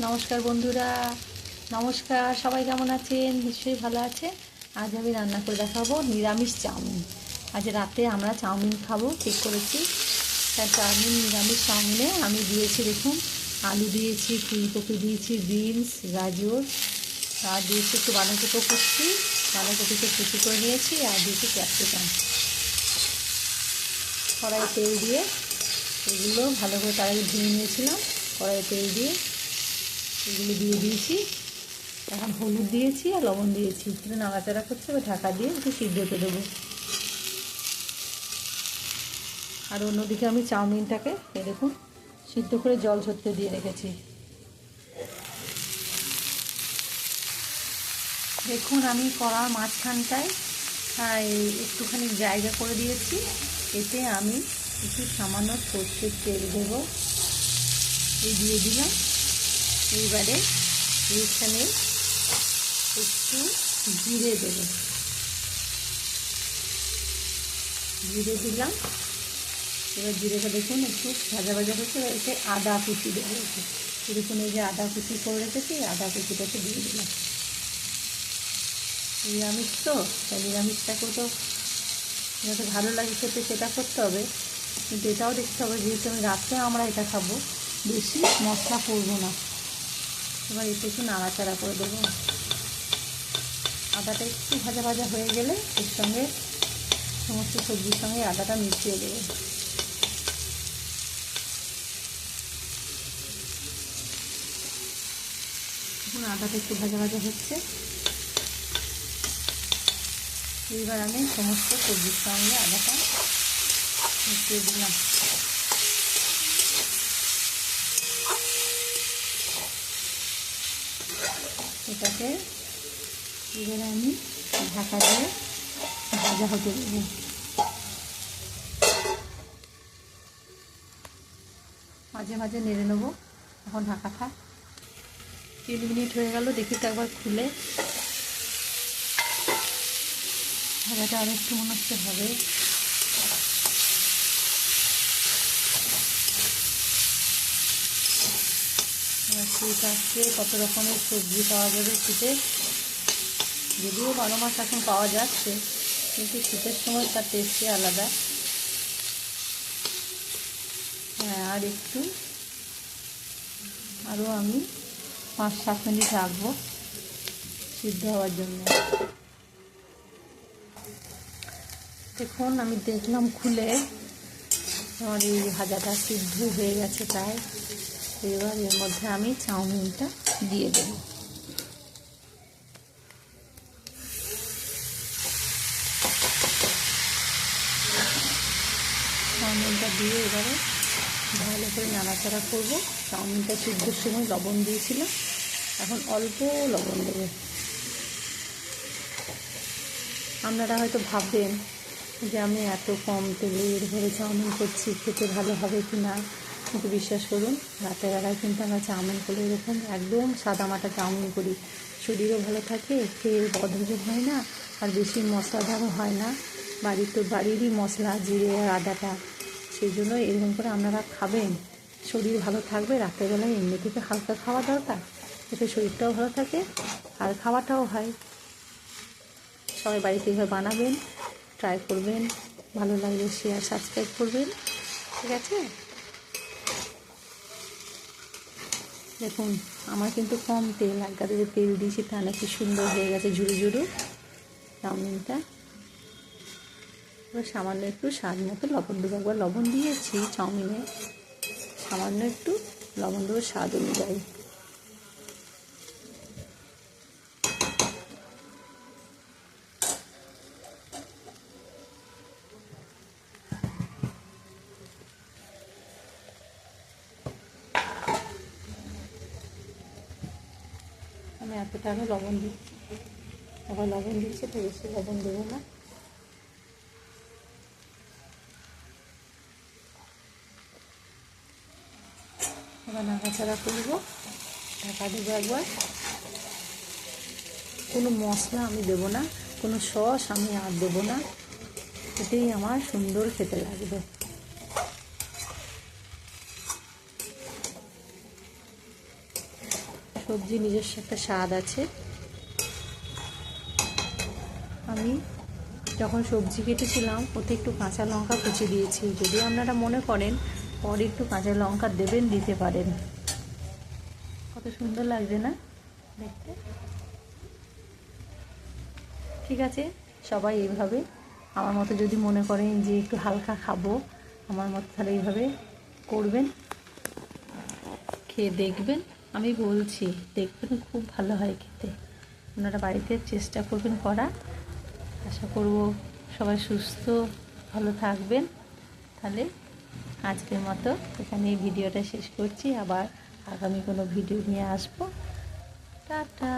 নমস্কার বন্ধুরা, নমস্কার। সবাই কেমন আছেন? নিশ্চয়ই ভালো আছে। আজ আমি রান্না করে দেখাবো নিরামিষ চাউমিন। আজ রাতে আমরা চাউমিন খাবো ঠিক করেছি। তার চাউমিন, নিরামিষ চাউমিনে আমি দিয়েছি, দেখুন, আলু দিয়েছি, ফুলকপি দিয়েছি, বিনস, গাজর, আর দিয়েছি একটু বাঁধাকপি কুচি, বাঁধাকপিকে কুচি করে নিয়েছি, আর দিয়েছি ক্যাপসিকাম। কড়াইয়ে তেল দিয়ে এগুলো ভালো করে তার আগে ধুয়ে নিয়েছিলাম। কড়াইয়ে তেল দিয়ে এগুলো দিয়ে দিয়েছি। এখন হলুদ দিয়েছি আর লবণ দিয়েছি, একটু নাড়াচাড়া করছে, ওই ঢাকা দিয়ে একটু সিদ্ধ হতে দেবো। আর অন্যদিকে আমি চাউমিনটাকে দেখুন সিদ্ধ করে জল ঝরতে দিয়ে রেখেছি। দেখুন আমি কড়ার মাঝখানটায় একটুখানি জায়গা করে দিয়েছি, এতে আমি একটু সামান্য সর্ষের তেল দেবো, এই দিয়ে দিলাম। এইবারে এইখানে একটু জিরে দেবো, জিরে দিলাম। এবার জিরেটা দেখুন একটু ভাজা ভাজা হচ্ছে, এতে আদা কুচি দেবো। দেখুন এই যে আদা কুচি করে রেখেছি, আদা কুচিটাকে দিয়ে দিলাম। নিরামিষ তো, তাই নিরামিষটাকেও তো যাতে ভালো লাগে খেতে সেটা করতে হবে, কিন্তু এটাও দেখতে হবে যেহেতু আমি রাত্রে আমরা এটা খাবো, বেশি মশলা করবো না। এবার একটু একটু নাড়াচাড়া করে দেবো। আদাটা একটু ভাজা ভাজা হয়ে গেলে এর সঙ্গে সমস্ত সবজির সঙ্গে আদাটা মিশিয়ে দেবো। এখন আদাটা একটু ভাজা ভাজা হচ্ছে, এইবার আমি সমস্ত সবজির সঙ্গে আদাটা মিশিয়ে দিলাম। এটাকে এবারে আমি ঢাকা দিয়ে ভাজা হতে দেবো। মাঝে মাঝে নেড়ে নেবো। এখন ঢাকা থাক। 3 মিনিট হয়ে গেল, দেখি তো একবার খুলে। ভাজাটা আর একটু মনে হচ্ছে হবে। এবার শীত আসছে, কত রকমের সবজি পাওয়া যাবে শীতে। যদিও 12 মাস এখন পাওয়া যাচ্ছে, কিন্তু শীতের সময় তার টেস্টই আলাদা। হ্যাঁ, আর একটু আরও আমি 5-7 মিনিট রাখবো সিদ্ধ হওয়ার জন্য। দেখুন আমি দেখলাম খুলে, আমার এই ভাজাটা সিদ্ধ হয়ে গেছে প্রায়। এবার এর মধ্যে আমি চাউমিনটা দিয়ে দেব। চাউমিনটা দিয়ে এবারে ভালো করে নাড়াচাড়া করব। চাউমিনটা সিদ্ধর সময় লবণ দিয়েছিলাম, এখন অল্প লবণ দেবো। আপনারা হয়তো ভাববেন যে আমি এত কম তেলের ভরে চাউমিন করছি, খেতে ভালো হবে কি না, কিন্তু বিশ্বাস করুন রাতের বেলায় কিন্তু আমরা চাউমিন করলে এরকম একদম সাদামাটা চাউমিন করি। শরীরও ভালো থাকে, খেয়ে বদহজম হয় না, আর বেশি মশলাদারও হয় না। বাড়িরই মশলা, জিরে আর আদাটা, সেই জন্য এরকম করে আপনারা খাবেন, শরীর ভালো থাকবে। রাতের বেলায় এমনি থেকে হালকা খাওয়া দরকার, এতে শরীরটাও ভালো থাকে আর খাওয়াটাও হয়। সবাই বাড়িতে এইভাবে বানাবেন, ট্রাই করবেন, ভালো লাগলে শেয়ার সাবস্ক্রাইব করবেন, ঠিক আছে? দেখুন আমার কিন্তু কম তেল, এক গাদা যে তেল দিয়েছি তা নাকি সুন্দর হয়ে গেছে ঝুরু ঝুরু চাউমিনটা। এবার সামান্য একটু স্বাদ মতো লবণ দেবো। একবার লবণ দিয়েছি চাউমিনে, সামান্য একটু লবণ দেবো স্বাদ অনুযায়ী। আমি এতটা আমি লবণ দিচ্ছি, আবার লবণ দিচ্ছি তো বেশি লবণ দেবো না। এবার নাড়াচাড়া করবো, ঢাকা দেবো একবার। কোনো মশলা আমি দেবো না, কোনো সস আমি আর দেবো না, এতেই আমার সুন্দর খেতে লাগবে। সবজি নিজস্ব একটা স্বাদ আছে। আমি যখন সবজি কেটেছিলাম ওতে একটু কাঁচা লঙ্কা কুচি দিয়েছি, যদি আপনারা মনে করেন পরে একটু কাঁচা লঙ্কা দেবেন, দিতে পারেন। কত সুন্দর লাগছে না দেখতে? ঠিক আছে, সবাই এইভাবে আমার মতো যদি মনে করেন যে একটু হালকা খাবো আমার মতো, তাহলে এইভাবে করবেন, খেয়ে দেখবেন। আমি বলছি দেখবেন খুব ভালো হয় খেতে। আপনারা বাড়িতে চেষ্টা করবেন করা। আশা করব সবাই সুস্থ ভালো থাকবেন। তাহলে আজকের মতো এখানে এই ভিডিওটা শেষ করছি, আবার আগামী কোনো ভিডিও নিয়ে আসবো। টাটা।